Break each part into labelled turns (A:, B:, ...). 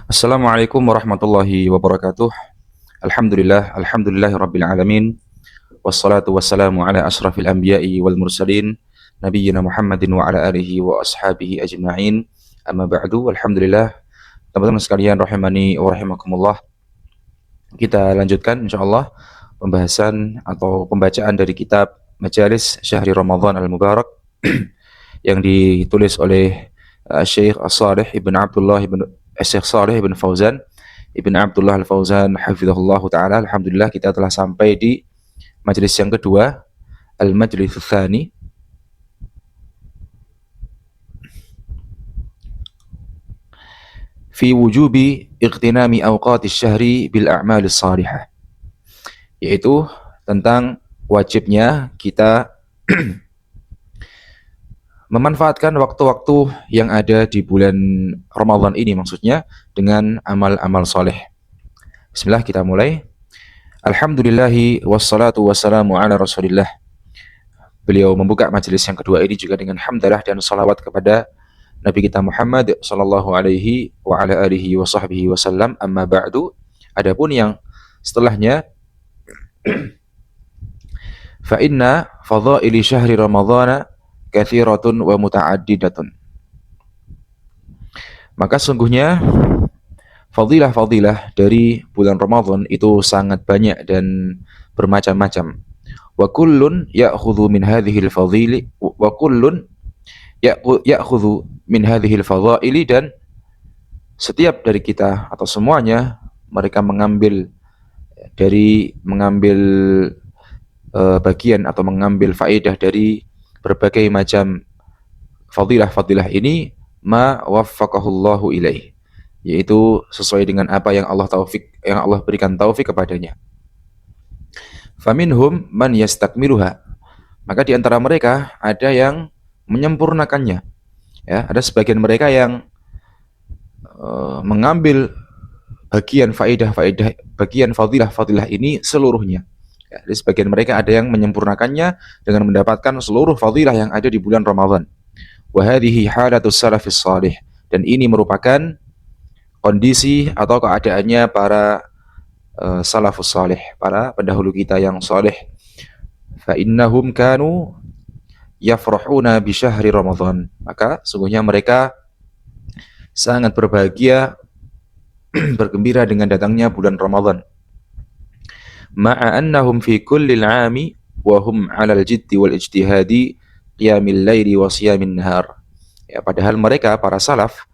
A: Assalamualaikum warahmatullahi wabarakatuh. Alhamdulillahirabbil alamin. Wassalatu wassalamu ala asyrafil anbiya'i wal mursalin nabiyyina Muhammadin wa ala alihi wa ashabihi ajma'in. Amma ba'du. Alhamdulillah, teman-teman sekalian rahimani wa rahimakumullah. Kita lanjutkan insyaallah pembahasan atau pembacaan dari kitab Majalis Syahri Ramadan Al-Mubarak yang ditulis oleh Syekh As-Salih Ibn Abdullah Ibn Syekh Salih Ibn Fauzan Ibn Abdullah Al-Fauzan hafizahullah taala. Alhamdulillah kita telah sampai di majelis yang kedua, Al-Majlis Tsani, fi wujubi ightinami awqatis syahri bil a'malis salihah, yaitu tentang wajibnya kita memanfaatkan waktu-waktu yang ada di bulan Ramadan ini, maksudnya dengan amal-amal soleh. Bismillah, kita mulai. Alhamdulillahi wassalatu wassalamu ala rasulillah. Beliau membuka majelis yang kedua ini juga dengan hamdalah dan salawat kepada Nabi kita Muhammad sallallahu alaihi wa ala alihi wa sahbihi wasallam. Amma ba'du. Adapun yang setelahnya, fa inna fadhaili syahri ramadhana kathiratun wa muta'addidatun. Maka sungguhnya fadilah-fadilah dari bulan Ramadan itu sangat banyak dan bermacam-macam. Wa kullun ya'khudhu min hadhihi al-fadhili wa kullun ya'khudhu min hadhihi al-fadhaili, dan setiap dari kita atau semuanya mereka mengambil bagian atau mengambil faedah dari berbagai macam fadilah-fadilah ini, ma waffaqahullahu ilaih, yaitu sesuai dengan apa yang Allah berikan taufik kepadanya. Faminhum man yastakmiluha, maka di antara mereka ada yang menyempurnakannya. Ya, ada sebagian mereka yang mengambil bagian fadilah-fadilah ini seluruhnya. Ya, di sebagian mereka ada yang menyempurnakannya dengan mendapatkan seluruh fadilah yang ada di bulan Ramadan. Wa hadhihi halatus salafis salih, dan ini merupakan kondisi atau keadaannya para salafus salih, para pendahulu kita yang saleh. Fa innahum kanu yafrahuna bi syahri Ramadan, maka sungguhnya mereka sangat berbahagia bergembira dengan datangnya bulan Ramadan. Ma'a annahum fi kullil 'ami wa hum 'alal jiddi wal ijtihadi qiyamil laili wa siyamin nahar. Ya, padahal mereka para salaf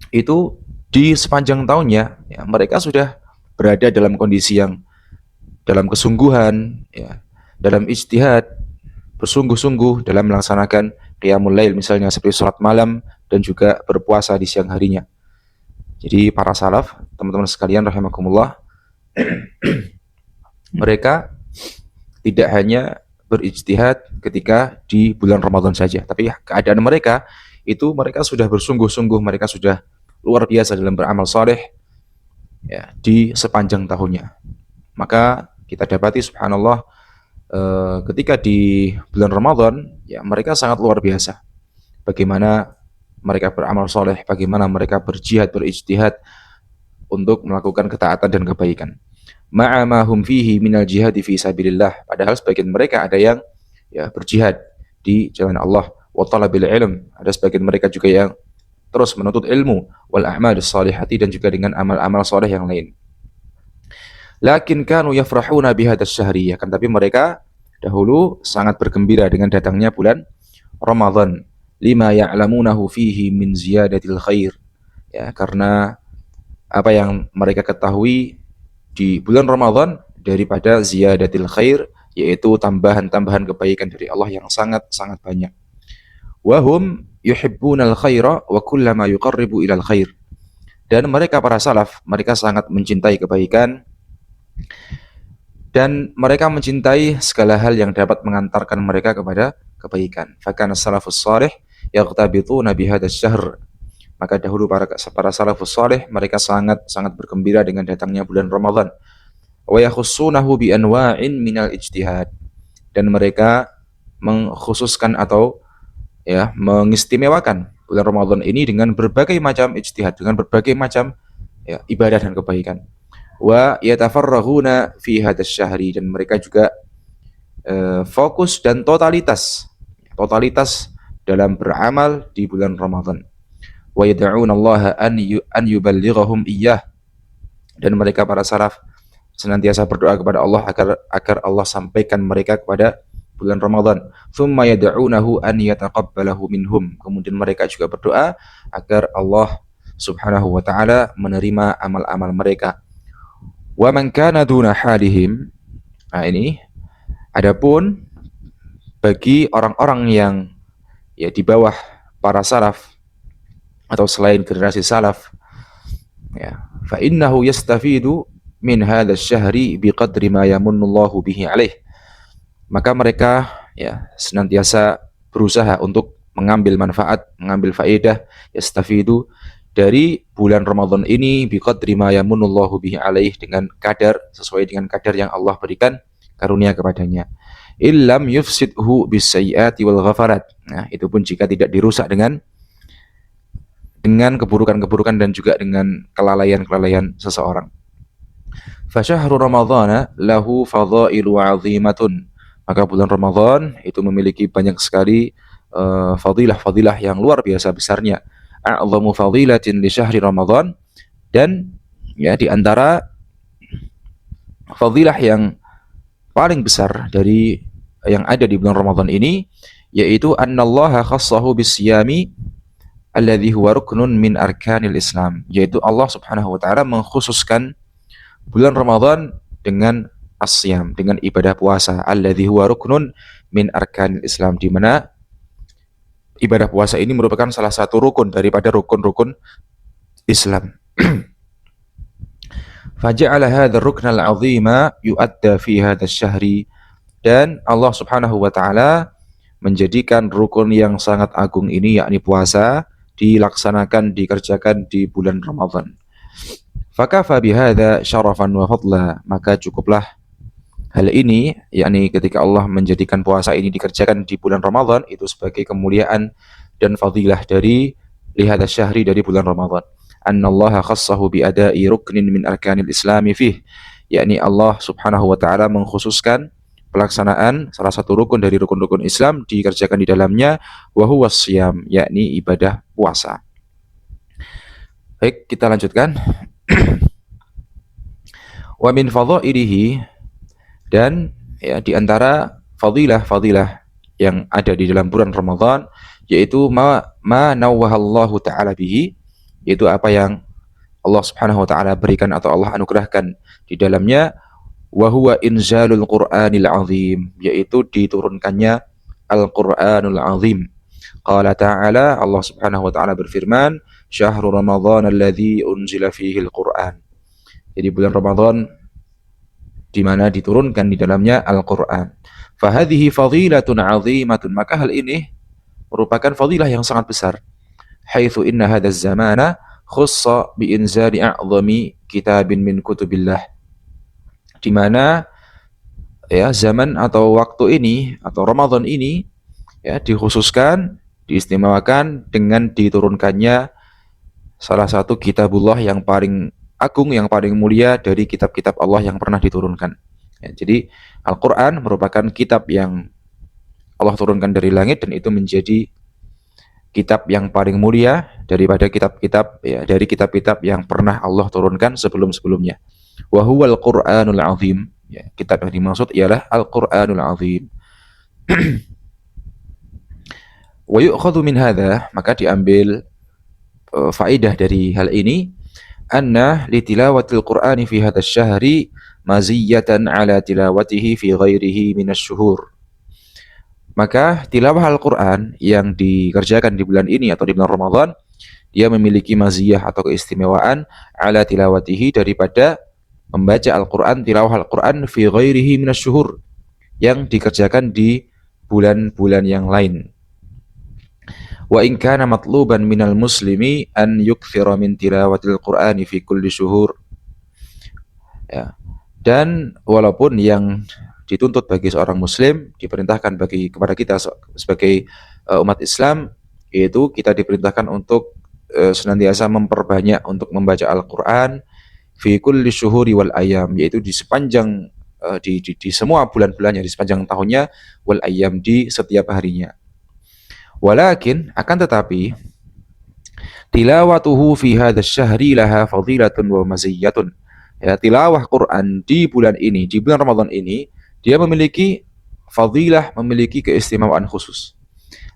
A: itu di sepanjang tahunnya ya, mereka sudah berada dalam kondisi yang dalam kesungguhan ya, dalam ijtihad, bersungguh-sungguh dalam melaksanakan qiyamul lail, misalnya seperti salat malam dan juga berpuasa di siang harinya. Jadi para salaf, teman-teman sekalian rahimakumullah, mereka tidak hanya berijtihad ketika di bulan Ramadan saja, tapi keadaan mereka itu mereka sudah bersungguh-sungguh, mereka sudah luar biasa dalam beramal saleh ya, di sepanjang tahunnya. Maka kita dapati subhanallah, ketika di bulan Ramadan ya, mereka sangat luar biasa bagaimana mereka beramal soleh, bagaimana mereka berjihad, berijtihad untuk melakukan ketaatan dan kebaikan. Ma'a ma hum fihi minal jihadi fi sabilillah, padahal sebagian mereka ada yang ya berjihad di jalan Allah, wa talabil ilm, ada sebagian mereka juga yang terus menuntut ilmu, wal a'malis salihati, dan juga dengan amal-amal soleh yang lain. Lakin kanu yafrahuna bihadas syahri, akan tapi mereka dahulu sangat bergembira dengan datangnya bulan Ramadan, lima ya'lamunahu fihi min ziyadatil khair, ya, karena apa yang mereka ketahui di bulan Ramadan daripada ziyadatil khair, yaitu tambahan-tambahan kebaikan dari Allah yang sangat-sangat banyak. Wa hum yuhibbunal khaira wa kullama yuqarribu ilal khair, dan mereka para salaf, mereka sangat mencintai kebaikan dan mereka mencintai segala hal yang dapat mengantarkan mereka kepada kebaikan. Fakana salafus salih yaghtabituna bihadas syahr, maka dahulu para salafus salih mereka sangat bergembira dengan datangnya bulan Ramadan. Wa yakhussunahu bi anwa'in minal ijtihad, dan mereka mengkhususkan atau ya mengistimewakan bulan Ramadan ini dengan berbagai macam ijtihad, dengan berbagai macam ya, ibadah dan kebaikan. Wa yatafarraghuna fi hadzal syahri, dan mereka juga fokus dan totalitas dalam beramal di bulan Ramadan. Wa yad'una Allah an yuballighahum iyyah, dan mereka para salaf senantiasa berdoa kepada Allah agar Allah sampaikan mereka kepada bulan Ramadan. Tsumma yad'unahu an yataqabbalahu minhum, kemudian mereka juga berdoa agar Allah Subhanahu wa taala menerima amal-amal mereka. Wa man kana duna halihim, nah ini adapun bagi orang-orang yang ya di bawah para salaf atau selain generasi salaf, ya, fa innahu yastafidu min hadzal syahri biqadri ma yamunnullahu bihi alaih, maka mereka ya senantiasa berusaha untuk mengambil manfaat, mengambil faedah, yastafidu dari bulan Ramadan ini biqadri ma yamunnullahu bihi alaih, dengan kadar, sesuai dengan kadar yang Allah berikan karunia kepadanya. Illam yufsidhu bisayyiati wal ghafarat. Nah, itu pun jika tidak dirusak dengan keburukan-keburukan dan juga dengan kelalaian-kelalaian seseorang. Fa syahru ramadhana lahu fadhailu 'azimatun. Maka bulan Ramadan itu memiliki banyak sekali fadilah-fadilah yang luar biasa besarnya. A'zamu fadilatin li syahri Ramadan, dan ya di antara fadilah yang paling besar dari yang ada di bulan Ramadan ini, yaitu annallaha khassahu bisyami alladhi huwa ruknun min arkanil Islam, yaitu Allah Subhanahu wa taala mengkhususkan bulan Ramadan dengan as-siyam, dengan ibadah puasa, alladhi huwa ruknun min arkanil Islam, di mana ibadah puasa ini merupakan salah satu rukun daripada rukun-rukun Islam. Faja'ala hadzal ruknal 'azima yu'adda fi hadzal syahri, dan Allah Subhanahu wa taala menjadikan rukun yang sangat agung ini, yakni puasa, dilaksanakan, dikerjakan di bulan Ramadan. Fakafa bihadza syarafan wa fadla, maka cukuplah hal ini, yakni ketika Allah menjadikan puasa ini dikerjakan di bulan Ramadan, itu sebagai kemuliaan dan fadilah dari lihada syahri, dari bulan Ramadan. Annallaha khassahu bi ada'i ruknin min arkanil islami fih, yakni Allah Subhanahu wa taala mengkhususkan pelaksanaan salah satu rukun dari rukun-rukun Islam dikerjakan di dalamnya, wa huwa shiyam, yakni ibadah puasa. Baik, kita lanjutkan. Wa min fadhailihi, dan ya di antara fadilah-fadilah yang ada di dalam bulan Ramadan, yaitu ma nawwahallahu taala bihi, yaitu apa yang Allah Subhanahu wa taala berikan atau Allah anugerahkan di dalamnya, wa huwa inzalul Qur'anil azim, yaitu diturunkannya Al-Qur'anul azim. Qala ta'ala, Allah Subhanahu wa taala berfirman, syahrul ramadhan alladzi unzila fihi al-Qur'an. Jadi bulan Ramadan di mana diturunkan di dalamnya Al-Qur'an. Fa hadhihi fadilatun 'azimatun, maka hal ini merupakan fadilah yang sangat besar. Haitsu inna hadzal zamana khussa bi inzali a'zami kitabin min kutubillah, di mana ya zaman atau waktu ini atau Ramadan ini ya dikhususkan, diistimewakan dengan diturunkannya salah satu kitabullah yang paling agung, yang paling mulia dari kitab-kitab Allah yang pernah diturunkan. Ya, jadi Al-Quran merupakan kitab yang Allah turunkan dari langit, dan itu menjadi kitab yang paling mulia daripada kitab-kitab ya, dari kitab-kitab yang pernah Allah turunkan sebelum-sebelumnya. Wa huwal Qur'anul azim, ya, kitab yang dimaksud ialah Al-Qur'anul azim. Wa yu'khadhu min hadza, maka diambil faedah dari hal ini, anna li tilawatil Qur'ani fi hadzal syahri maziyatan ala tilawatihi fi ghairihi minasy-syuhur. Maka tilawah Al-Qur'an yang dikerjakan di bulan ini atau di bulan Ramadan, dia memiliki maziyah atau keistimewaan ala tilawatihi, daripada membaca Al-Qur'an, tilawah Al-Qur'an fi ghairihi minasy-syuhur, yang dikerjakan di bulan-bulan yang lain. Wa in kana matluban minal muslimi an yukthira min tilawatil Qur'ani fi kulli syuhur. Ya. Dan walaupun yang dituntut bagi seorang muslim, diperintahkan kepada kita sebagai umat Islam, yaitu kita diperintahkan untuk senantiasa memperbanyak untuk membaca Al-Qur'an fi kulli syuhuri wal ayam, yaitu di sepanjang di semua bulan-bulannya, di sepanjang tahunnya, wal ayam, di setiap harinya. Walakin, akan tetapi, tilawatuhu fi hadzal syahri laha fadilatun wa maziyyatun. Ya, tilawah Quran di bulan ini, di bulan Ramadan ini, dia memiliki fadilah, memiliki keistimewaan khusus.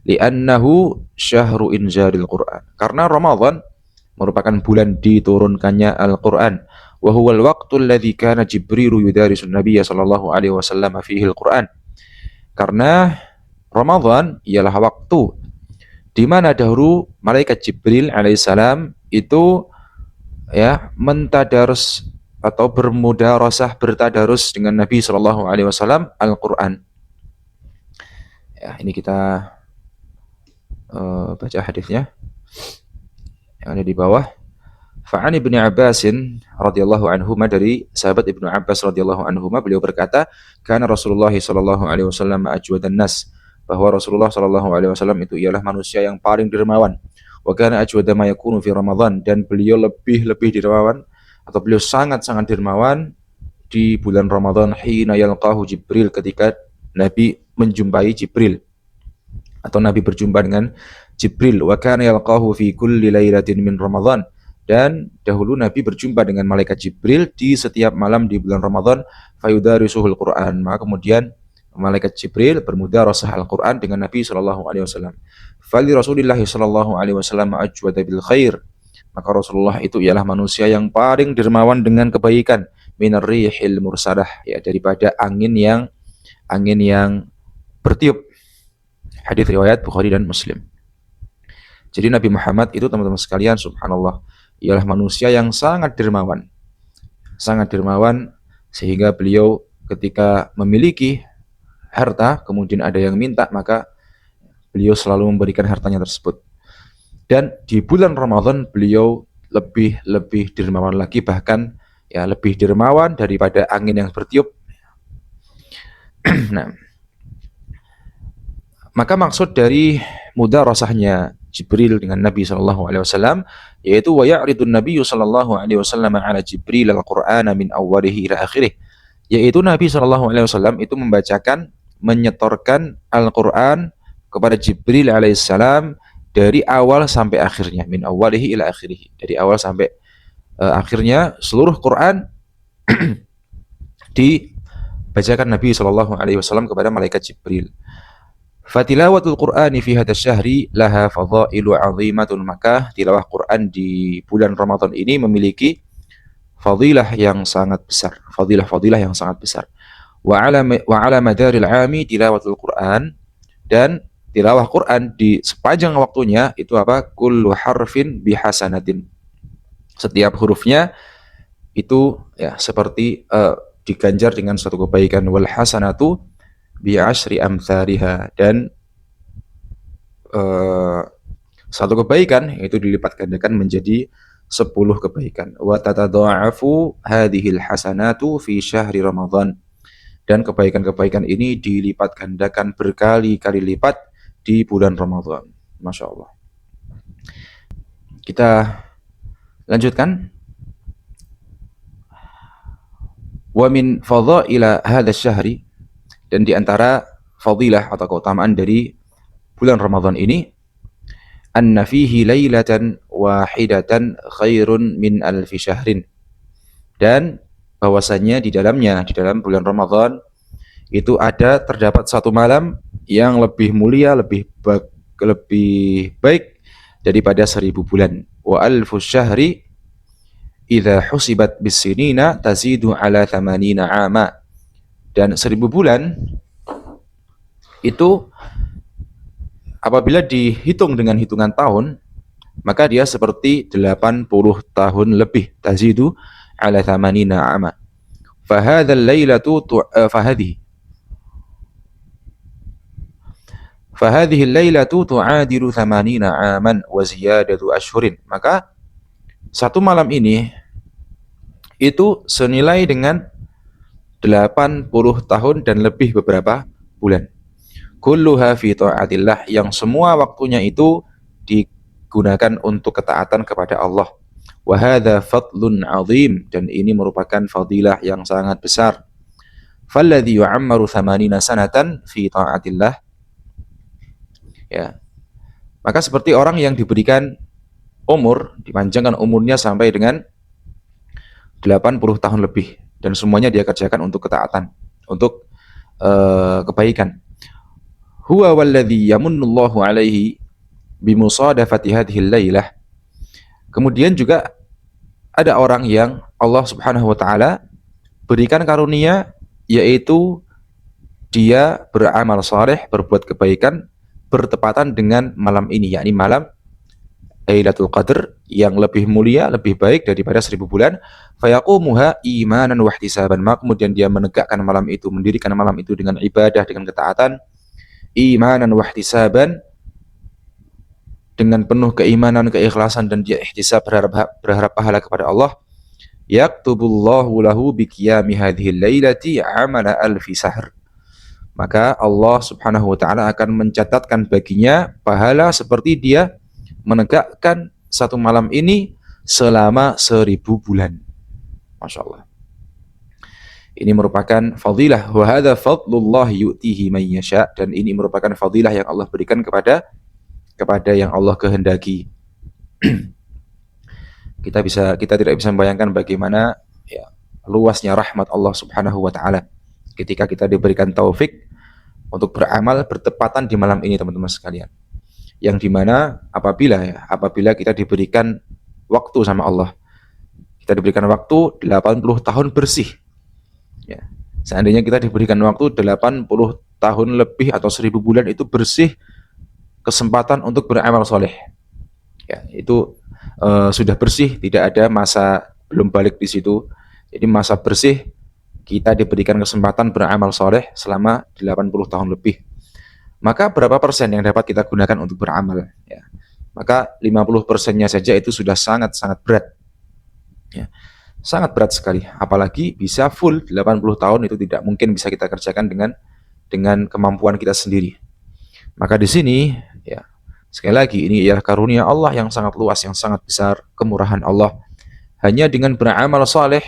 A: Li'annahu syahru inzalil Quran. Karena Ramadan merupakan bulan diturunkannya Al-Quran. Wa huwal waqtul ladzi kana Jibril yudarisun Nabiyya sallallahu alaihi wasallam fihi Al-Quran. Karena Ramadan ialah waktu di mana dahulu malaikat Jibril alaihissalam itu ya mentadarus atau bermudarasah, bertadarus dengan Nabi sallallahu alaihi wasallam Al-Quran. Ya, ini kita baca hadisnya yang ada di bawah. Fa'an Ibnu Abbasin radhiyallahu anhuma, dari sahabat Ibnu Abbas radhiyallahu anhuma, beliau berkata, kana Rasulullah sallallahu alaihi wasallam ajwadan nas, bahwa Rasulullah sallallahu alaihi wasallam itu ialah manusia yang paling dermawan. Wa kana ajwada ma yakunu fi Ramadan, dan beliau lebih dermawan atau beliau sangat-sangat dermawan di bulan Ramadan, hina yalqahu Jibril, ketika Nabi menjumpai Jibril atau Nabi berjumpa dengan Jibril. Wa kana yalqahu fi kulli lailatin min Ramadan, dan dahulu Nabi berjumpa dengan malaikat Jibril di setiap malam di bulan Ramadan. Fayudarisuhul Quran, maka kemudian malaikat Jibril bermudarasah Al-Quran dengan Nabi sallallahu alaihi wasallam. Fali Rasulillah sallallahu alaihi wasallam ajwada bil khair, maka Rasulullah itu ialah manusia yang paling dermawan dengan kebaikan, minar rihil mursalah, ya, daripada angin yang bertiup. Hadis riwayat Bukhari dan Muslim. Jadi Nabi Muhammad itu, teman-teman sekalian, subhanallah, ialah manusia yang sangat dermawan sehingga beliau ketika memiliki harta, kemudian ada yang minta, maka beliau selalu memberikan hartanya tersebut. Dan di bulan Ramadan beliau lebih dermawan lagi, bahkan ya lebih dermawan daripada angin yang bertiup. Nah, maka maksud dari mudarasahnya Jibril dengan Nabi sallallahu alaihi wasallam yaitu wa ya'ridun Nabi sallallahu alaihi wasallam ala Jibril al-Qur'ana min awwalihi ila akhirih, yaitu Nabi sallallahu alaihi wasallam itu menyetorkan Al-Qur'an kepada Jibril alaihissalam dari awal sampai akhirnya, min awwalihi ila akhirih, dari awal sampai akhirnya seluruh Quran dibacakan Nabi sallallahu alaihi wasallam kepada malaikat Jibril. Fatilawatul Qur'ani fi hadzal syahri laha fadhailu 'azimatun, maka tilawah Quran di bulan Ramadan ini memiliki fadilah yang sangat besar, fadilah yang sangat besar. Wa 'ala madaril 'ami tilawatul Qur'an, dan tilawah Quran di sepanjang waktunya itu apa? Kullu harfin bihasanatin. Setiap hurufnya itu ya seperti diganjar dengan suatu kebaikan. Wal hasanatu bi asyri amthariha, dan satu kebaikan itu dilipat gandakan menjadi 10 kebaikan. Wa tatadha'afu hadhil hasanatu fi syahri Ramadan, dan kebaikan-kebaikan ini dilipat gandakan berkali-kali lipat di bulan Ramadan. Masya Allah. Kita lanjutkan. Wa min fadhaila hadzal syahri, dan di antara fadilah atau keutamaan dari bulan Ramadan ini, anna fihi lailatan wahidatan khairun min alfi syahrin, dan bahwasanya di dalam bulan Ramadan itu terdapat satu malam yang lebih mulia, lebih baik daripada 1000 bulan. Wa alfu syahri idza husibat bisinina tazidu ala 80 ama, dan 1000 bulan itu apabila dihitung dengan hitungan tahun, maka dia seperti 80 tahun lebih, tazidu ala 80 ama. Fahadhal lailatu fahadhihi lailatu tu'adilu 80 aman wa ziyadatu ashhurin, maka satu malam ini itu senilai dengan 80 tahun dan lebih beberapa bulan. Kulluha fi ta'atillah, yang semua waktunya itu digunakan untuk ketaatan kepada Allah. Wa hadza fadlun 'azim, dan ini merupakan fadilah yang sangat besar. Falladzi yu'ammaru 80 sanatan fi ta'atillah, ya. Maka seperti orang yang diberikan umur, dipanjangkan umurnya sampai dengan 80 tahun lebih, dan semuanya dia kerjakan untuk ketaatan, untuk kebaikan. Huwa walladzi yamunnullahu alaihi bimusadafati hadhil lailah. Kemudian juga ada orang yang Allah Subhanahu wa taala berikan karunia, yaitu dia beramal saleh, berbuat kebaikan bertepatan dengan malam ini, yakni malam Lailatul Qadar yang lebih mulia, lebih baik daripada 1000 bulan. Fayaqumuha imanan wa ihtisaban. Maka kemudian dia menegakkan malam itu, mendirikan malam itu dengan ibadah, dengan ketaatan, imanan wa ihtisaban, dengan penuh keimanan, keikhlasan, dan dia ihtisab, berharap pahala kepada Allah. Yaktubullahu lahu biqiyami hadhil lailati amala alfi sahr. Maka Allah Subhanahu wa taala akan mencatatkan baginya pahala seperti dia menegakkan satu malam ini selama 1000 bulan. Masya Allah. Ini merupakan fadilah. Wa hadza fadlullah yu'tihi man yasha, dan ini merupakan fadilah yang Allah berikan kepada yang Allah kehendaki. Kita tidak bisa membayangkan bagaimana ya luasnya rahmat Allah Subhanahu wa taala ketika kita diberikan taufik untuk beramal bertepatan di malam ini, teman-teman sekalian. Yang dimana apabila kita diberikan waktu sama Allah, kita diberikan waktu 80 tahun bersih, ya. Seandainya kita diberikan waktu 80 tahun lebih atau 1000 bulan itu bersih, kesempatan untuk beramal soleh, ya, itu sudah bersih, tidak ada masa belum balik di situ. Jadi masa bersih, kita diberikan kesempatan beramal soleh selama 80 tahun lebih. Maka berapa persen yang dapat kita gunakan untuk beramal? Ya. Maka 50%-nya saja itu sudah sangat-sangat berat. Ya. Sangat berat sekali. Apalagi bisa full 80 tahun, itu tidak mungkin bisa kita kerjakan dengan kemampuan kita sendiri. Maka di sini, ya, sekali lagi, ini ialah karunia Allah yang sangat luas, yang sangat besar, kemurahan Allah. Hanya dengan beramal soleh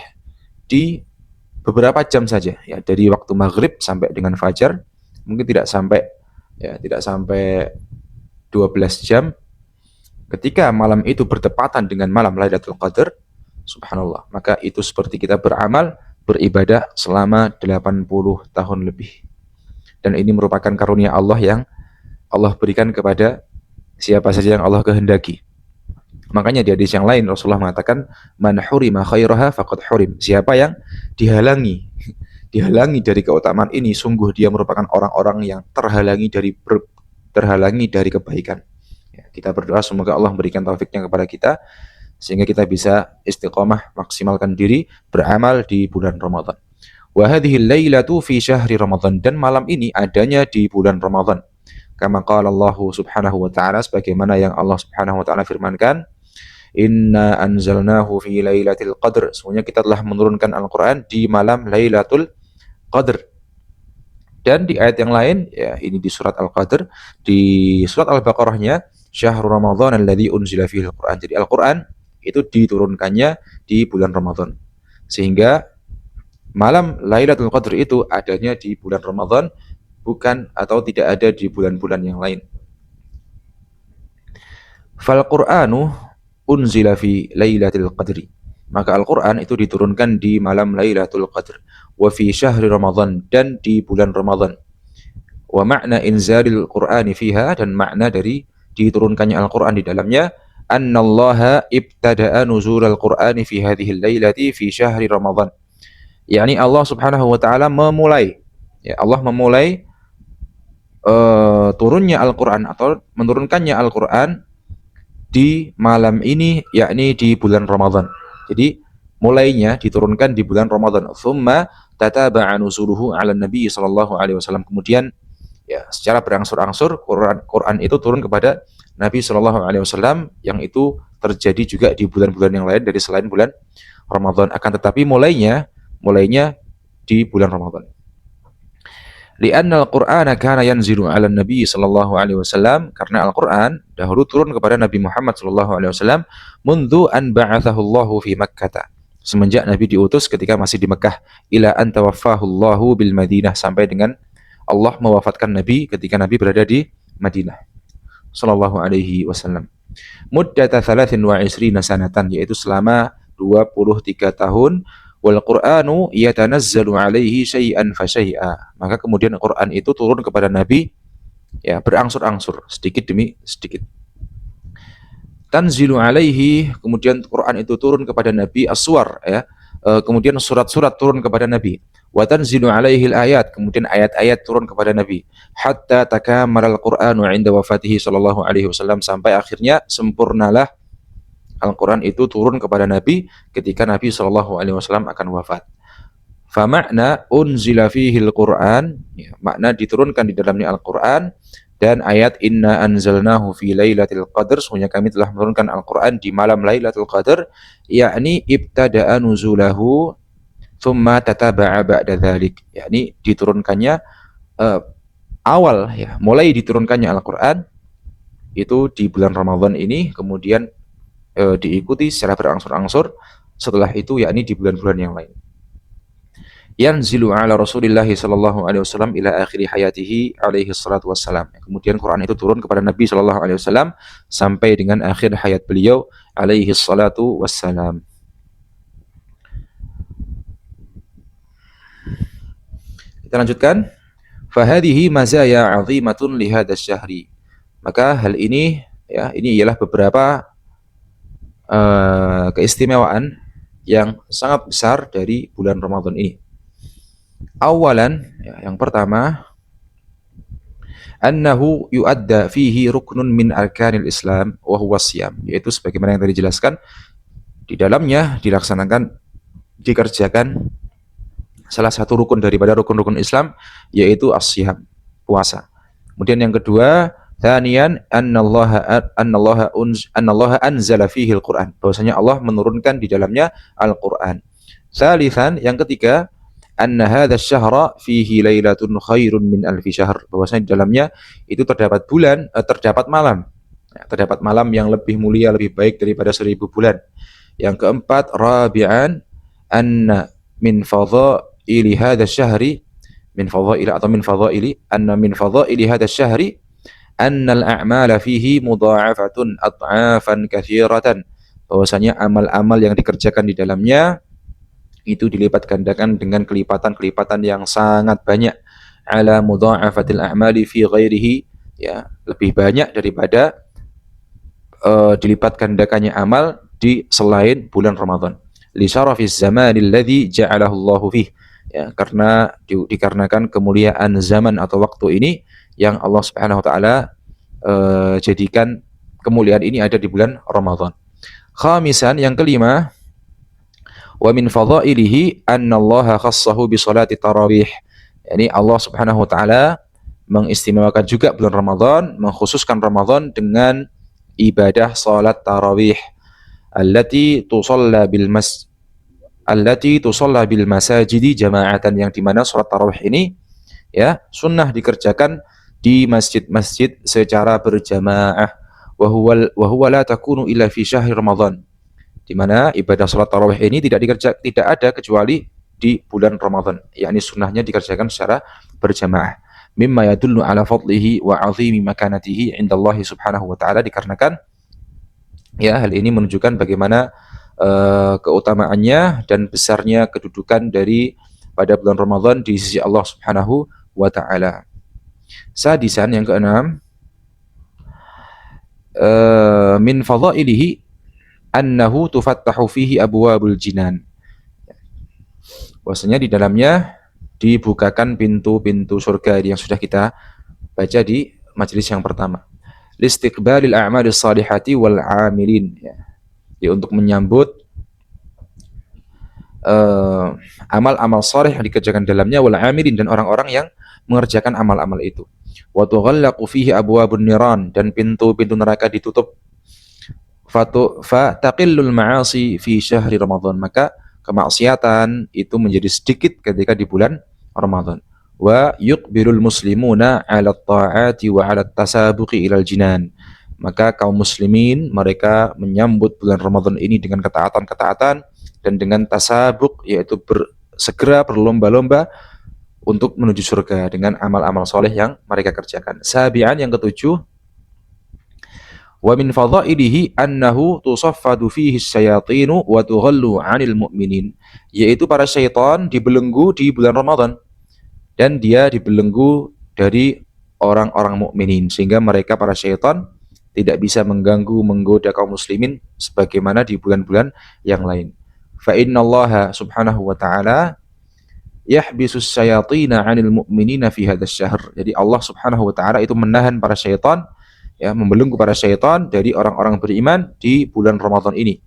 A: di beberapa jam saja, ya, dari waktu maghrib sampai dengan fajar, mungkin tidak sampai 12 jam. Ketika malam itu bertepatan dengan malam Lailatul Qadar, subhanallah, maka itu seperti kita beramal, beribadah selama 80 tahun lebih. Dan ini merupakan karunia Allah yang Allah berikan kepada siapa saja yang Allah kehendaki. Makanya di hadis yang lain Rasulullah mengatakan, man hurima khairaha faqad hurim. Siapa yang dihalangi dari keutamaan ini, sungguh dia merupakan orang-orang yang terhalangi dari kebaikan. Ya, kita berdoa semoga Allah memberikan taufiknya kepada kita sehingga kita bisa istiqomah, maksimalkan diri beramal di bulan Ramadan. Wa hadhihi lailatu fi syahri Ramadan, dan malam ini adanya di bulan Ramadan. Kama qala Allah Subhanahu wa taala, sebagaimana yang Allah Subhanahu wa taala firmankan, inna anzalnahu fi lailatul qadr. Semuanya kita telah menurunkan Al-Qur'an di malam Lailatul Qadr. Dan di ayat yang lain, ya, ini di surat Al-Qadr, di surat Al-Baqarahnya, syahrul Ramadan alladzi unzila fihi Al-Qur'an. Jadi Al-Qur'an itu diturunkannya di bulan Ramadan. Sehingga malam Lailatul Qadr itu adanya di bulan Ramadan, bukan atau tidak ada di bulan-bulan yang lain. Fal Qur'anu unzila fi Lailatul Qadri. Maka Al-Qur'an itu diturunkan di malam Lailatul Qadr. Wa fi syahri Ramadan, dan di bulan Ramadan. Wa makna inzalil Qur'ani fiha, dan makna dari diturunkannya Al-Qur'an di dalamnya, annallaha ibtada'a nuzulal Qur'ani fi hadhihi lailati fi syahri Ramadan. yakni Allah Subhanahu wa taala memulai, ya, Allah memulai turunnya Al-Qur'an atau menurunkannya Al-Qur'an di malam ini, yakni di bulan Ramadan. Jadi mulainya diturunkan di bulan Ramadan. Tsumma tataba'a nuzuluhu 'ala Nabi sallallahu alaihi wasallam. Kemudian, ya, secara berangsur-angsur Quran itu turun kepada Nabi sallallahu alaihi wasallam, yang itu terjadi juga di bulan-bulan yang lain dari selain bulan Ramadan, akan tetapi mulainya di bulan Ramadan. Li'anna al-Qur'ana kana yanzilu 'ala Nabi sallallahu alaihi wasallam, karena Al-Qur'an dahulu turun kepada Nabi Muhammad sallallahu alaihi wasallam mundu an ba'athahu Allahu fi Makkah. Semenjak Nabi diutus ketika masih di Mekah, ila an tawaffahu Allahu bil Madinah, sampai dengan Allah mewafatkan Nabi ketika Nabi berada di Madinah sallallahu alaihi wasallam. Muddata 23 sanatan, yaitu selama 23 tahun. Wal Qur'anu yatanazzalu alaihi syai'an fa syai'a. Maka kemudian Al-Qur'an itu turun kepada Nabi ya berangsur-angsur, sedikit demi sedikit. Tanzilu alaihi, kemudian Quran itu turun kepada Nabi as-suwar ya. Kemudian surat-surat turun kepada Nabi. Wa tanzilu alaihi al-ayat, kemudian ayat-ayat turun kepada Nabi. Hatta takamala al-Qur'anu 'inda wafatihi sallallahu alaihi wasallam, sampai akhirnya sempurnalah Al-Quran itu turun kepada Nabi ketika Nabi Shallallahu Alaihi Wasallam akan wafat. Famakna unzila fihi al-Quran, ya, makna diturunkan di dalamnya Al-Quran, dan ayat inna anzalnahu fi lailatul qadr, sesungguhnya kami telah menurunkan Al-Quran di malam Lailatul Qadar, yakni ibtada'a nuzulahu thumma tataba'a ba'da dzalik, yakni diturunkannya awal ya, mulai diturunkannya Al-Quran itu di bulan Ramadan ini, kemudian diikuti secara berangsur-angsur setelah itu, yakni di bulan-bulan yang lain. Yanzilu ala Rasulillah sallallahu alaihi wasallam ila akhiri hayatihi alaihi salatu wassalam. Kemudian Quran itu turun kepada Nabi sallallahu alaihi wasallam sampai dengan akhir hayat beliau alaihi salatu wassalam. Kita lanjutkan. Fahadihi mazaya 'azimatun li hadzal syahri. Maka hal ini ya, ini ialah beberapa keistimewaan yang sangat besar dari bulan Ramadan ini. Awalan, ya, yang pertama, annahu yu'adda fihi ruknun min arkanil Islam wa huwa siyam, yaitu sebagaimana yang tadi dijelaskan, di dalamnya dikerjakan salah satu rukun daripada rukun-rukun Islam, yaitu as-siyam, puasa. Kemudian yang kedua, Thaniyan annallaha anzala fihi al-Qur'an, bahwasanya Allah menurunkan di dalamnya Al-Qur'an. Tsalitsan, yang ketiga, anna hadzal syahra fihi lailatun khairun min alfi syahr, bahwasanya di dalamnya itu terdapat malam. Ya, terdapat malam yang lebih mulia, lebih baik daripada 1000 bulan. Yang keempat, rabi'an anna min fadhaili hadzal syahri min fadhaili hadzal syahri annal a'mala fihi mudha'afatun ad'afan katsiratan, bahwasanya amal-amal yang dikerjakan di dalamnya itu dilipat gandakan dengan kelipatan-kelipatan yang sangat banyak, ala mudha'afatil a'mali fi ghairihi, ya, lebih banyak daripada dilipat gandakannya amal di selain bulan Ramadan. Li syarafiz zamanil ladzi ja'alahu Allahu fih, ya, karena dikarenakan kemuliaan zaman atau waktu ini yang Allah Subhanahu wa taala jadikan kemuliaan ini ada di bulan Ramadan. Khamisan, yang kelima, wa min fadhailihi annallaha khassahu bi salati tarawih. Yani Allah Subhanahu wa taala mengistimewakan juga bulan Ramadan, mengkhususkan Ramadan dengan ibadah salat tarawih allati tusalla bil masajidi jama'atan, yang dimana salat tarawih ini ya sunnah dikerjakan di masjid-masjid secara berjamaah. Wa huwa la takunu illa fi syahri Ramadan, di mana ibadah salat tarawih ini tidak ada kecuali di bulan Ramadan, yakni sunnahnya dikerjakan secara berjamaah. Mimma yadullu ala fadlihi wa 'azimi makanatihi 'indallahi subhanahu wa ta'ala, dikarenakan ya hal ini menunjukkan bagaimana keutamaannya dan besarnya kedudukan dari pada bulan Ramadan di sisi Allah Subhanahu wa ta'ala. Sadisan, yang keenam, min fadhailihi annahu tufattahu fihi abwabul jinan, bahwasanya di dalamnya dibukakan pintu-pintu surga yang sudah kita baca di majelis yang pertama. Listiqbalil a'malis salihati wal 'amilin, ya, untuk menyambut amal-amal saleh yang dikerjakan dalamnya, wal 'amilin, dan orang-orang yang mengerjakan amal-amal itu. Wa tughallaqu fihi abwabun niran, dan pintu-pintu neraka ditutup. Fataqillul ma'asi fi syahri Ramadan, maka kemaksiatan itu menjadi sedikit ketika di bulan Ramadan. wa yuqbilul muslimuna 'ala at-ta'ati wa 'ala at-tasabuqi ilal jinan. Maka kaum muslimin mereka menyambut bulan Ramadan ini dengan ketaatan-ketaatan dan dengan tasabuk, yaitu segera berlomba-lomba untuk menuju surga dengan amal-amal soleh yang mereka kerjakan. Sabi'an, yang ketujuh, wa min fadhailihi annahu tusaffadu fihi syayatinu wa tughallu 'anil mu'minin, yaitu para syaitan dibelenggu di bulan Ramadan dan dia dibelenggu dari orang-orang mukminin, sehingga mereka para syaitan tidak bisa mengganggu, menggoda kaum muslimin sebagaimana di bulan-bulan yang lain. Fa innallaha subhanahu wa ta'ala yahbisus syayatina 'anil mu'minina fi hadzal syahr. Jadi Allah subhanahu wa ta'ala itu menahan para syaitan, ya, membelenggu para syaitan dari orang-orang beriman di bulan Ramadan ini.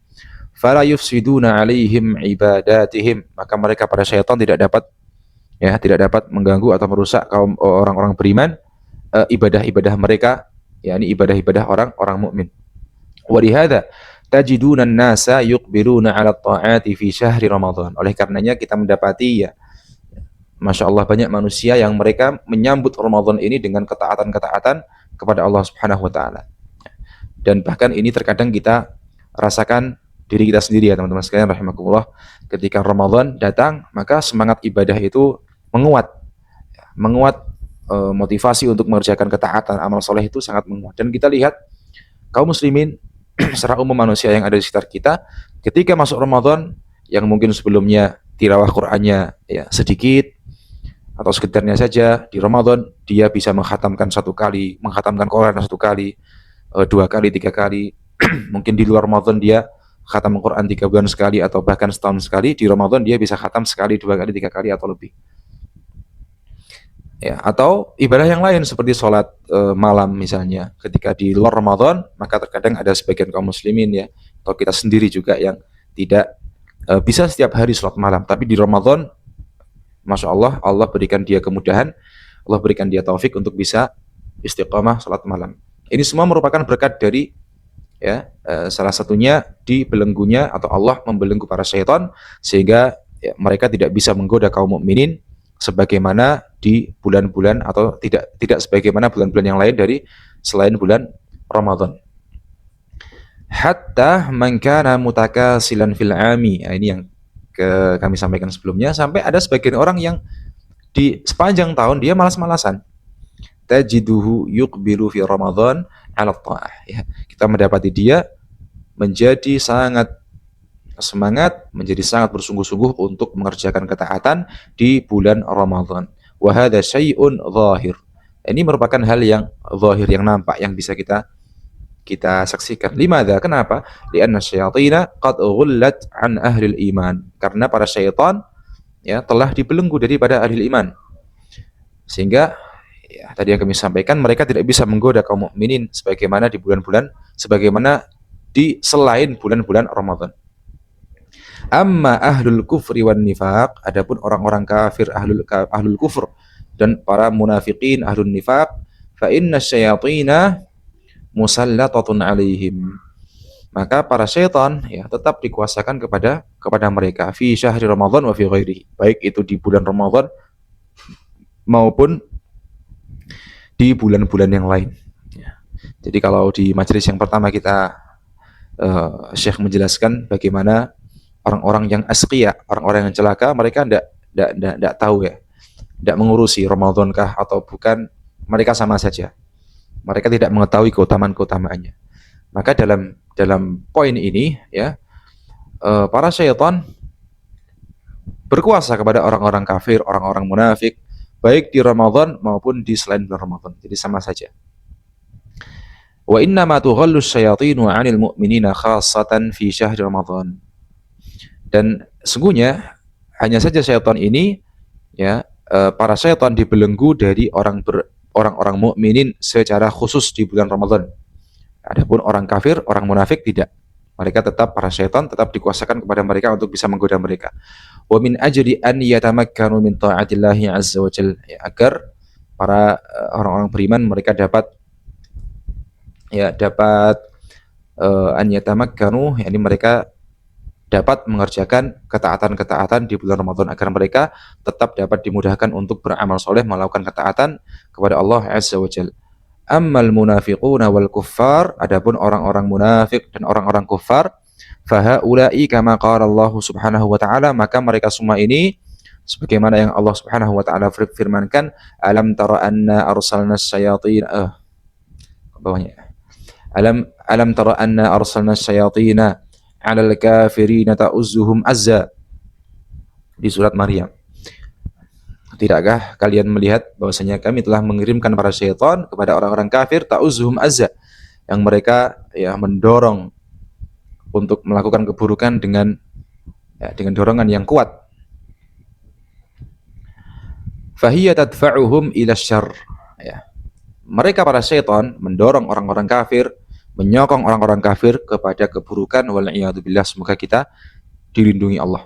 A: Fala yufsiduna 'alaihim ibadatihim, maka mereka para syaitan tidak dapat mengganggu atau merusak kaum orang-orang beriman ibadah-ibadah mereka, yakni ibadah-ibadah orang-orang mukmin. Wa lihadza tajiduna an-nasa yuqbiluna 'ala at-ta'ati fi syahri Ramadan. Oleh karenanya kita mendapati, ya, Masya Allah, banyak manusia yang mereka menyambut Ramadan ini dengan ketaatan-ketaatan kepada Allah Subhanahu wa taala. Dan bahkan ini terkadang kita rasakan diri kita sendiri, ya teman-teman sekalian rahimakumullah. Ketika Ramadan datang, maka semangat ibadah itu menguat, motivasi untuk mengerjakan ketaatan, amal soleh itu sangat menguat. Dan kita lihat kaum muslimin secara umum, manusia yang ada di sekitar kita, ketika masuk Ramadan, yang mungkin sebelumnya tilawah Qur'annya ya sedikit atau sekedarnya saja, di Ramadan dia bisa menghatamkan satu kali, menghatamkan Quran satu kali, dua kali, tiga kali. Mungkin di luar Ramadan dia khatam Quran 3 bulan sekali atau bahkan setahun sekali. Di Ramadan dia bisa khatam sekali, dua kali, tiga kali atau lebih. Ya, atau ibadah yang lain seperti sholat malam misalnya. Ketika di luar Ramadan, maka terkadang ada sebagian kaum muslimin, ya, atau kita sendiri juga yang tidak bisa setiap hari sholat malam. Tapi di Ramadan, Masya Allah, Allah berikan dia kemudahan, Allah berikan dia taufik untuk bisa istiqamah sholat malam. Ini semua merupakan berkat dari, ya, salah satunya dibelenggunya atau Allah membelenggu para syaitan sehingga, ya, mereka tidak bisa menggoda kaum mukminin sebagaimana di bulan-bulan atau tidak sebagaimana bulan-bulan yang lain dari selain bulan Ramadan. Hatta man kana mutakasilan fil ami. Nah, ini yang kami sampaikan sebelumnya, sampai ada sebagian orang yang di sepanjang tahun dia malas-malasan. Tajiduhu yuqbilu fi Ramadan 'ala ta'ah. Ya, kita mendapati dia menjadi sangat semangat, menjadi sangat bersungguh-sungguh untuk mengerjakan ketaatan di bulan Ramadan. Wa hadza syai'un zahir. Ini merupakan hal yang zahir, yang nampak, yang bisa kita saksikan. Limadza? Kenapa? Lianna syayatina qad ghullat an ahli iman. Karena para syaitan, ya, telah dibelenggu daripada ahli iman. Sehingga, ya, tadi yang kami sampaikan, mereka tidak bisa menggoda kaum mukminin sebagaimana di bulan-bulan, sebagaimana di selain bulan-bulan Ramadan. Amma ahlul kufri wan nifaq, adapun orang-orang kafir, ahlul kufur dan para munafiqin ahlun nifaq, fa inna syayatina musallatatun alaihim. Maka para syaitan, ya, tetap dikuasakan kepada mereka fi syahri Ramadan wa fi ghairihi, baik itu di bulan Ramadan maupun di bulan-bulan yang lain. Ya. Jadi kalau di majelis yang pertama kita Syekh menjelaskan bagaimana orang-orang yang asqiya, orang-orang yang celaka, mereka tidak tahu, ya, tidak mengurusi Ramadan kah atau bukan, mereka sama saja. Mereka tidak mengetahui keutamaan-keutamaannya. Maka dalam poin ini, ya, para syaitan berkuasa kepada orang-orang kafir, orang-orang munafik, baik di Ramadan maupun di selain bulan Ramadan. Jadi sama saja. Wa inna ma tughallu syayatinu 'anil mu'minina khassatan fi syahri Ramadan. Dan sungguhnya hanya saja syaitan ini, ya, para syaitan dibelenggu dari orang-orang mukminin secara khusus di bulan Ramadan. Adapun orang kafir, orang munafik tidak. Mereka tetap, para syaitan tetap dikuasakan kepada mereka untuk bisa menggoda mereka. Wa min ajli an yatamakkanu min ta'atillahi azza wa jalla, ya, agar para orang-orang beriman mereka dapat an yatamakkanu, yakni mereka dapat mengerjakan ketaatan-ketaatan di bulan Ramadan agar mereka tetap dapat dimudahkan untuk beramal soleh melakukan ketaatan kepada Allah Azza wa Jalla. Ammal munafiquna wal kuffar, adapun orang-orang munafik dan orang-orang kufar, fahaula'i kama qala Allah Subhanahu wa taala, maka mereka semua ini sebagaimana yang Allah Subhanahu wa taala firmankan, alam tara anna arsalna syayatin bawahnya. Alam tara anna arsalna syayatina 'alal kafirina ta'uzzuhum azza, di surat Maryam. Tidakkah kalian melihat bahwasanya kami telah mengirimkan para syaitan kepada orang-orang kafir ta'uzzuhum azza, yang mereka mendorong untuk melakukan keburukan dengan dorongan yang kuat. Fahiya tadfa'uhum ila syarr, mereka para syaitan mendorong orang-orang kafir, menyokong orang-orang kafir kepada keburukan, wal'iyadzubillah, semoga kita dilindungi Allah.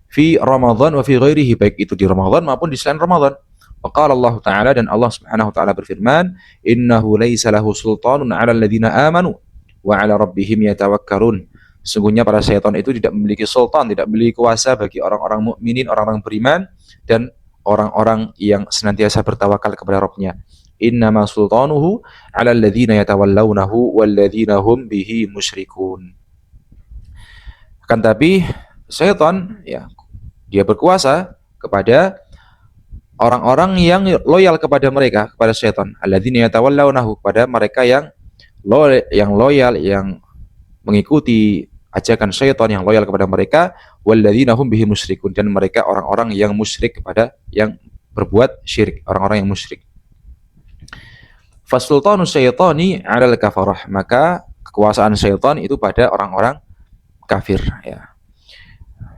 A: Fi Ramadan wa fi ghairihi, baik itu di Ramadan maupun di selain Ramadan. Wa qala Allah Ta'ala, dan Allah Subhanahu wa taala berfirman, innahu laisa lahu sultanun 'alal ladzina amanu wa 'ala rabbihim yatawakkalun. Sesungguhnya para syaitan itu tidak memiliki sultan, tidak memiliki kuasa bagi orang-orang mukminin, orang-orang beriman dan orang-orang yang senantiasa bertawakal kepada Rabb-nya. Innama sultanuhu 'alal ladzina yatawallawnahu wal ladzina hum bihi musyrikun. Akan tapi syaitan dia berkuasa kepada orang-orang yang loyal kepada mereka, kepada syaitan. Alladzina yatawallawnahu, kepada mereka yang loyal, yang mengikuti ajakan syaitan, yang loyal kepada mereka. Walladzina hum bihi musyrikun, dan mereka orang-orang yang musyrik kepada, yang berbuat syirik, orang-orang yang musyrik. Fasultanu syaitani 'alal kafarah, maka kekuasaan syaitan itu pada orang-orang kafir,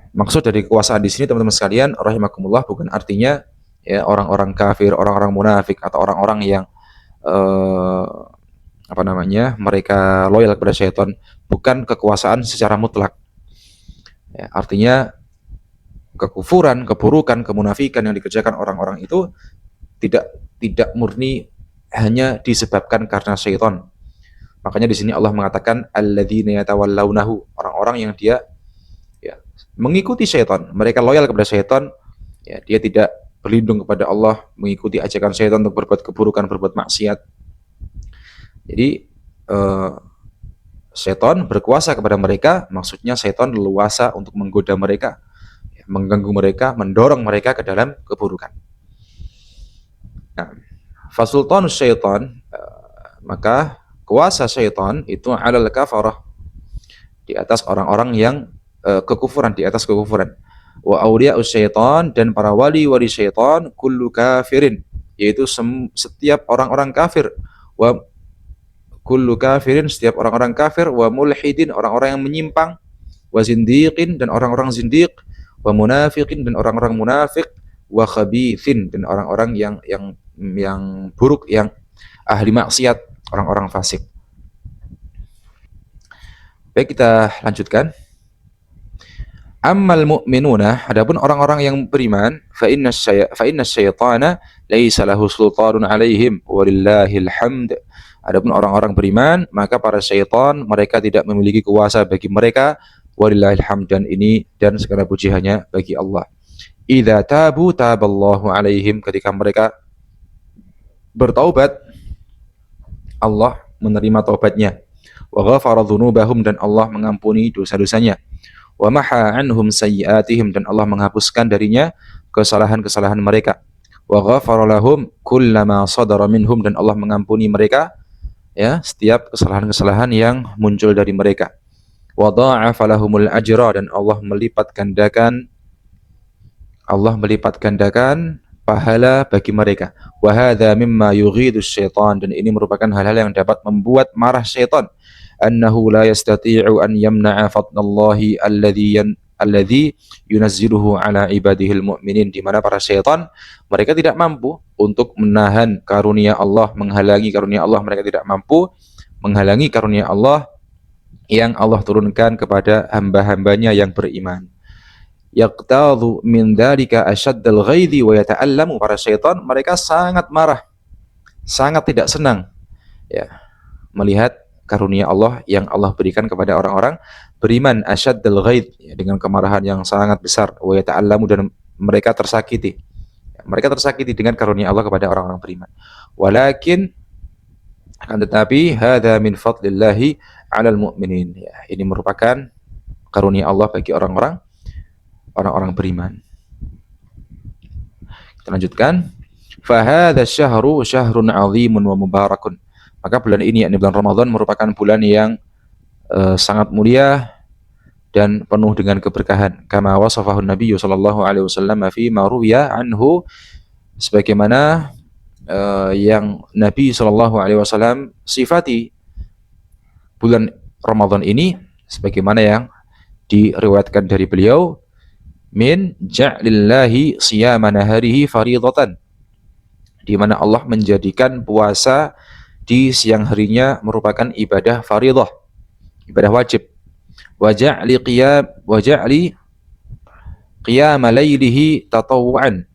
A: Maksud dari kekuasaan di sini, teman-teman sekalian rahimakumullah, bukan artinya orang-orang kafir, orang-orang munafik, atau orang-orang yang mereka loyal kepada syaitan, bukan kekuasaan secara mutlak. Artinya kekufuran, keburukan, kemunafikan yang dikerjakan orang-orang itu tidak murni hanya disebabkan karena syaitan. Makanya di sini Allah mengatakan alladzina yatawallawnahu, orang-orang yang dia mengikuti syaitan, mereka loyal kepada syaitan, dia tidak berlindung kepada Allah, mengikuti ajakan syaitan untuk berbuat keburukan, berbuat maksiat. Jadi syaitan berkuasa kepada mereka, maksudnya syaitan leluasa untuk menggoda mereka, mengganggu mereka, mendorong mereka ke dalam keburukan. Nah, fasultanus syaitan, maka kuasa syaitan itu 'alal kafarah, di atas orang-orang yang kekufuran, di atas kekufuran. Wa awliya'us syaitan, dan para wali-wali syaitan, kullu kafirin, yaitu setiap orang-orang kafir. Wa kullu kafirin, setiap orang-orang kafir. Wa mulhidin, orang-orang yang menyimpang. Wa zindiqin, dan orang-orang zindiq. Wa munafiqin, dan orang-orang munafik. Wa khabithin, dan orang-orang yang buruk, yang ahli maksiat, orang-orang fasik. Baik, kita lanjutkan. Ammal mu'minuna, adapun orang-orang yang beriman, fa inna syaitana laisa lahu sultanun 'alaihim walillahil hamd. Adapun orang-orang beriman, maka para syaitan mereka tidak memiliki kuasa bagi mereka, walillahil hamd, dan segala puji hanya bagi Allah. Idza tabu taballahu 'alaihim, ketika mereka bertaubat, Allah menerima taubatnya. Wa ghafara dzunubahum, dan Allah mengampuni dosa-dosanya. Wa maha anhum sayyi'atihim, dan Allah menghapuskan darinya kesalahan-kesalahan mereka. Wa ghafara lahum kullama sadara minhum, dan Allah mengampuni mereka setiap kesalahan-kesalahan yang muncul dari mereka. Wa dha'afa lahumul ajra, dan Allah melipat gandakan pahala bagi mereka. Wa hadza mimma yughidus syaitan, dan ini merupakan hal-hal yang dapat membuat marah syaitan. Annahu la yastati'u an yamna'a fadlallahi alladhi yunazziluhu ala ibadihil mu'minin, di mana para syaitan mereka tidak mampu untuk menahan karunia Allah, menghalangi karunia Allah. Mereka tidak mampu menghalangi karunia Allah yang Allah turunkan kepada hamba-hambanya yang beriman. Yaqtadhu min dzalika ashaddal ghaidhi wa yata'allamu, para syaitan mereka sangat marah, sangat tidak senang melihat karunia Allah yang Allah berikan kepada orang-orang beriman asyaddal ghaid, ya, dengan kemarahan yang sangat besar, wa yata'allamu, dan mereka tersakiti. Mereka tersakiti dengan karunia Allah kepada orang-orang beriman. Walakin, akan tetapi, hadza min fadlillahi 'alal mu'minin. Ya, ini merupakan karunia Allah bagi orang-orang beriman. Kita lanjutkan. Fa hadza syahru syahrun 'azimun wa mubarakun. Maka bulan ini, yakni bulan Ramadan, merupakan bulan yang sangat mulia dan penuh dengan keberkahan. Kama wasafahu Nabi sallallahu alaihi wasallam fi ma ruwiya anhu, sebagaimana yang Nabi sallallahu alaihi wasallam sifati bulan Ramadan ini sebagaimana yang diriwayatkan dari beliau, min ja'lillahi siyama naharihi faridatan, di mana Allah menjadikan puasa di siang harinya merupakan ibadah faridah, ibadah wajib. Wa ja'li qiyam lailihi tatawwu'an,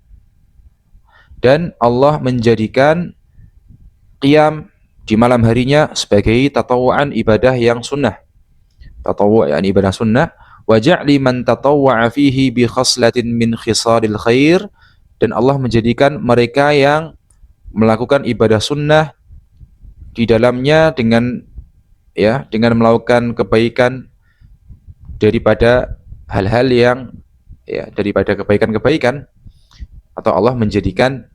A: dan Allah menjadikan qiyam di malam harinya sebagai tatawwu'an, ibadah yang sunnah. Tatawwu' yakni ibadah sunnah. Wa ja'li man tatawwa'a fihi bi khaslatin min khisalil khair, dan Allah menjadikan mereka yang melakukan ibadah sunnah di dalamnya dengan melakukan kebaikan daripada hal-hal yang daripada kebaikan-kebaikan, atau Allah menjadikan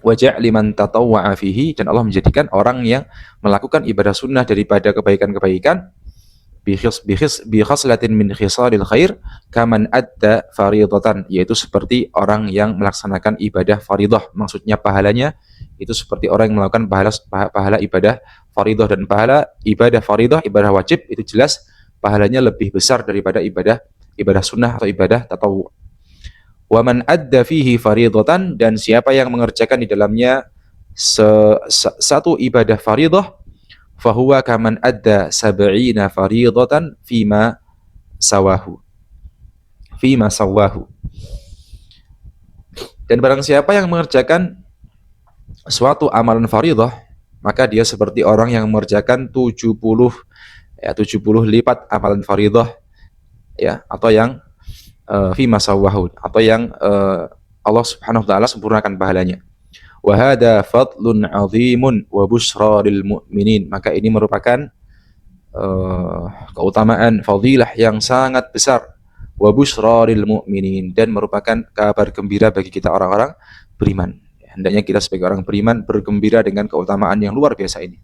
A: wajah liman tatawwa'a fihi, dan Allah menjadikan orang yang melakukan ibadah sunnah daripada kebaikan-kebaikan bi khaslatin min khisalil khair kaman adda faridatan, yaitu seperti orang yang melaksanakan ibadah faridah. Maksudnya pahalanya itu seperti orang yang melakukan pahala ibadah faridah, dan pahala ibadah faridah, ibadah wajib, itu jelas pahalanya lebih besar daripada ibadah sunnah atau ibadah tatawwu'. Wa man adda fihi faridatan, dan siapa yang mengerjakan di dalamnya satu ibadah faridah, fahuwa kaman adda sab'ina faridatan fima sawahu. Dan barang siapa yang mengerjakan suatu amalan faridah, maka dia seperti orang yang mengerjakan 70 lipat amalan faridah, ya, atau yang fima sawahu, atau yang Allah Subhanahu wa taala sempurnakan pahalanya. Wa hadza fadlun 'azimun wa busyra lil mu'minin. Maka ini merupakan keutamaan, fadilah yang sangat besar, wa busyra lil mu'minin, dan merupakan kabar gembira bagi kita orang-orang beriman. Hendaknya kita sebagai orang beriman bergembira dengan keutamaan yang luar biasa ini.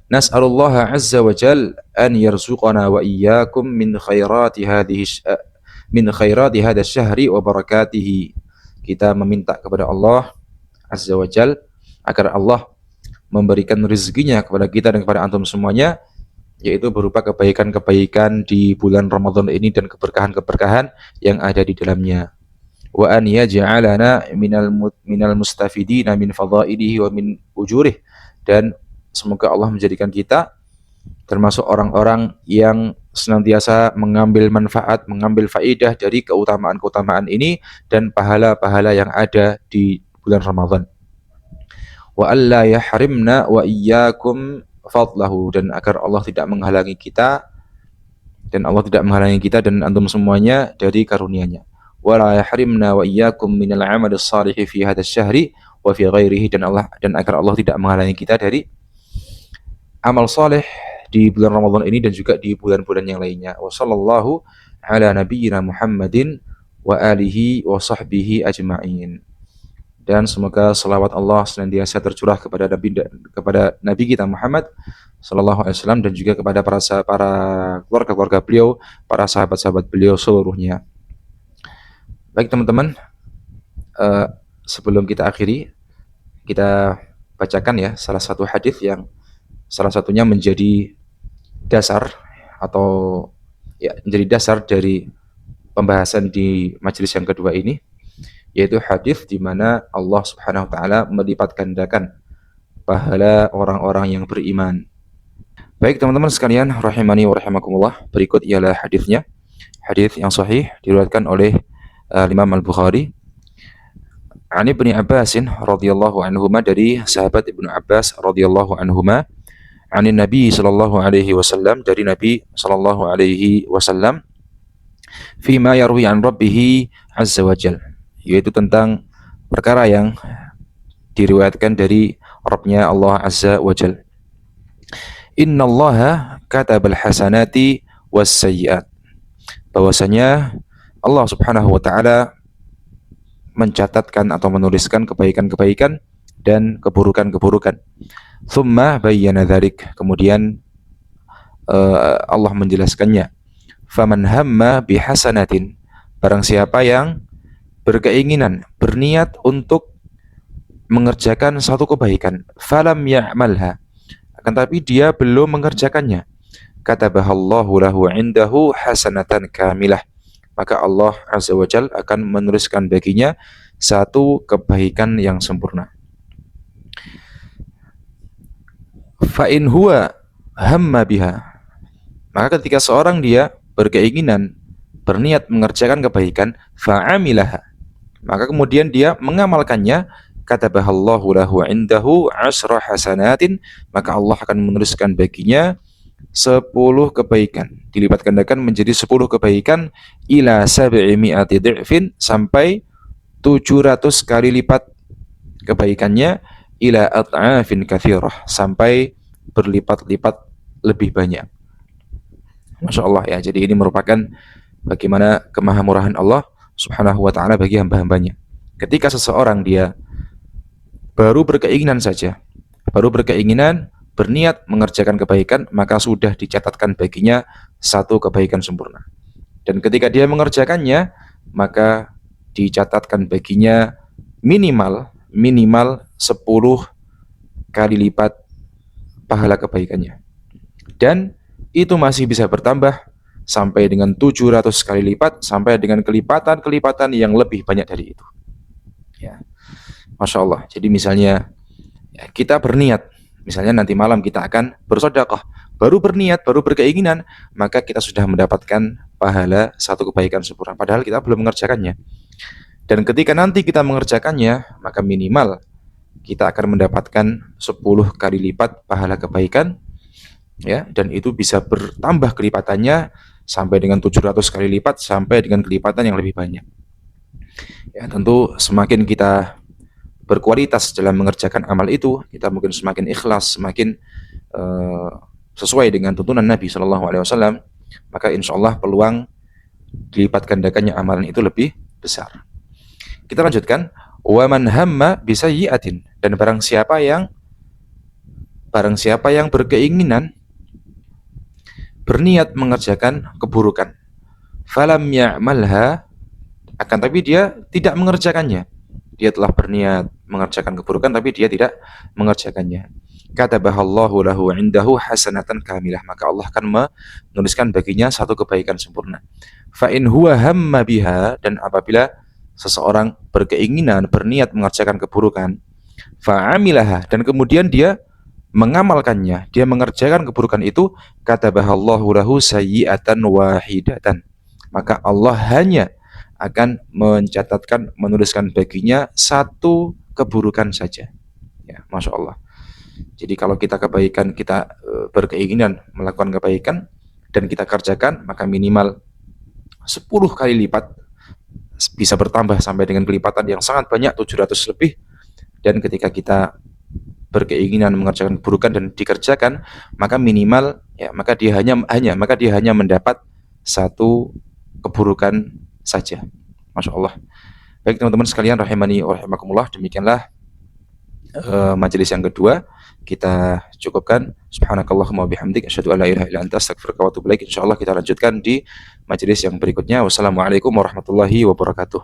A: Nas'alullaha azza wa jal an yarzuqana wa iyyakum min khairati hadha syahri wa barakatihi. Kita meminta kepada Allah azza wa jal agar Allah memberikan rezekinya kepada kita dan kepada antum semuanya, yaitu berupa kebaikan-kebaikan di bulan Ramadan ini dan keberkahan-keberkahan yang ada di dalamnya. Wa an yaj'alana minal mustafidina min fadhailihi wa min ujurih, dan semoga Allah menjadikan kita termasuk orang-orang yang senantiasa mengambil manfaat, mengambil faidah dari keutamaan-keutamaan ini dan pahala-pahala yang ada di bulan Ramadan. Wa alla yahrimna wa iyyakum fadlahu, dan agar Allah tidak menghalangi kita dan antum semuanya dari karunia-Nya. Wa la yahrimna wa iyyakum minal 'amalis shalihi fi hadzal syahri wa fi ghairihi, dan agar Allah tidak menghalangi kita dari amal saleh di bulan Ramadan ini dan juga di bulan-bulan yang lainnya. Wa sallallahu ala nabiyyina Muhammadin wa alihi wa sahbihi ajma'in. Dan semoga salawat Allah senantiasa tercurah kepada Nabi kita Muhammad sallallahu alaihi wasallam, dan juga kepada para keluarga-keluarga beliau, para sahabat-sahabat beliau seluruhnya. Baik teman-teman, sebelum kita akhiri, kita bacakan ya salah satu hadis yang salah satunya menjadi dasar atau menjadi dasar dari pembahasan di majelis yang kedua ini, yaitu hadis di mana Allah Subhanahu wa taala melipat gandakan pahala orang-orang yang beriman. Baik teman-teman sekalian, rahimani wa rahimakumullah, berikut ialah hadisnya. Hadis yang sahih diriwayatkan oleh Imam Al-Bukhari. Ibnu Abbas radhiyallahu anhuma, dari sahabat Ibnu Abbas radhiyallahu anhuma, anin Nabi sallallahu alaihi wasallam, dari Nabi sallallahu alaihi wasallam, fima yarwi an rabbih azza wajal, yaitu tentang perkara yang diriwayatkan dari Rabbnya Allah azza wajal. Innallaha katabal hasanati was sayyiat, bahwasanya Allah Subhanahu wa taala mencatatkan atau menuliskan kebaikan-kebaikan dan keburukan-keburukan. Tsumma bayyana dzalik, kemudian Allah menjelaskannya. Faman hamma bihasanatin, barang siapa yang berkeinginan, berniat untuk mengerjakan satu kebaikan, falam ya'malha, akan tapi dia belum mengerjakannya, katabahallahu lahu indahu hasanatan kamilah, maka Allah azza wa jalla akan menuliskan baginya satu kebaikan yang sempurna. Fa in huwa hamma biha, maka ketika seorang dia berkeinginan, berniat mengerjakan kebaikan, fa'amilaha, maka kemudian dia mengamalkannya, katabahallahu lahu indahu asra hasanatin, maka Allah akan menuliskan baginya 10 kebaikan, dilipat gandakan menjadi 10 kebaikan, ila sab'imi'ati dhi'fin, sampai 700 kali lipat kebaikannya, ila at'afin katsirah, sampai berlipat-lipat lebih banyak. Masya Allah ya, jadi ini merupakan bagaimana kemahamurahan Allah Subhanahu wa ta'ala bagi hamba-hambanya. Ketika seseorang dia baru berkeinginan saja, baru berkeinginan, berniat mengerjakan kebaikan, maka sudah dicatatkan baginya satu kebaikan sempurna. Dan ketika dia mengerjakannya, maka dicatatkan baginya minimal 10 kali lipat pahala kebaikannya. Dan itu masih bisa bertambah sampai dengan 700 kali lipat, sampai dengan kelipatan-kelipatan yang lebih banyak dari itu. Ya. Masya Allah. Jadi misalnya ya, kita berniat, misalnya nanti malam kita akan bersedekah, baru berniat, baru berkeinginan, maka kita sudah mendapatkan pahala satu kebaikan sempurna, padahal kita belum mengerjakannya. Dan ketika nanti kita mengerjakannya, maka minimal kita akan mendapatkan 10 kali lipat pahala kebaikan, ya, dan itu bisa bertambah kelipatannya sampai dengan 700 kali lipat, sampai dengan kelipatan yang lebih banyak. Ya, tentu semakin kita berkualitas dalam mengerjakan amal itu, kita mungkin semakin ikhlas, semakin sesuai dengan tuntunan Nabi Shallallahu Alaihi Wasallam, maka insya Allah peluang dilipat gandakannya amalan itu lebih besar. Kita lanjutkan, wa man hamma bisayyi'atin, dan barang siapa yang berkeinginan, berniat mengerjakan keburukan, falam ya'malha, akan tapi dia tidak mengerjakannya. Dia telah berniat mengerjakan keburukan tapi dia tidak mengerjakannya, katabahallahu lahu indahu hasanatan kamilah, maka Allah akan menuliskan baginya satu kebaikan sempurna. Fa in huwa hamma biha, dan apabila seseorang berkeinginan, berniat mengerjakan keburukan, fa'amilaha, dan kemudian dia mengamalkannya, dia mengerjakan keburukan itu, katabahallahu lahu sayyi'atan wahidatan, maka Allah hanya akan mencatatkan, menuliskan baginya satu keburukan saja. Ya, Masya Allah. Jadi kalau kita kebaikan, kita berkeinginan melakukan kebaikan dan kita kerjakan, maka minimal 10 kali lipat, bisa bertambah sampai dengan kelipatan yang sangat banyak, 700 lebih. Dan ketika kita berkeinginan mengerjakan keburukan dan dikerjakan, maka minimal ya, maka dia hanya mendapat satu keburukan saja. Masya Allah. Baik teman-teman sekalian, rahimani wa rahimakumullah, demikianlah majelis yang kedua. Kita cukupkan. Subhanakallahumma wabihamdik, asyhadu an la ilaha illa anta, astaghfiruka wa atubu ilaik. Insyaallah kita lanjutkan di majelis yang berikutnya. Wassalamualaikum warahmatullahi wabarakatuh.